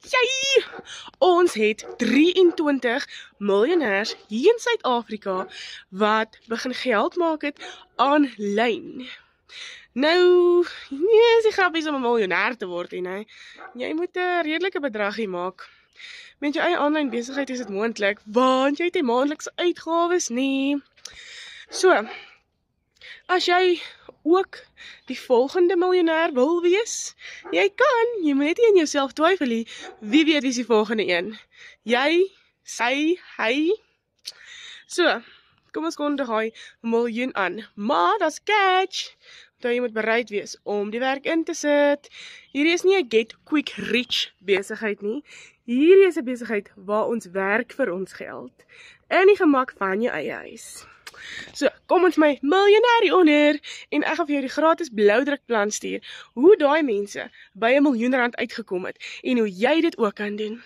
Jy! Ons het 23 miljonairs hier in Suid-Afrika wat begin geld maak het aanlyn. Nou, nee, is die grappies om 'n miljonair te word, nee. Jy moet 'n redelike bedragie maak. Met jou eie aanlyn besigheid is dit moontlik, want jy het nie maandelikse uitgawes nie. So, as jy ook die volgende miljonair wil wees, jy moet net nie in jouself twyfel nie. Wie weet wie is die volgende een? Jy, sy, hy. So, kom ons kondig hy miljoen aan. Maar daar's catch. Dat jy moet bereid wees om die werk in te sit. Hierdie is nie 'n get quick rich besigheid nie. Hierdie is 'n besigheid waar ons werk vir ons geld in die gemak van jou eie huis. So, kom ons my miljonair hieronder en ek gaan vir jou die gratis bloudrukplan stuur hoe daai mense by 1 miljoen rand uitgekom het en hoe jy dit ook kan doen.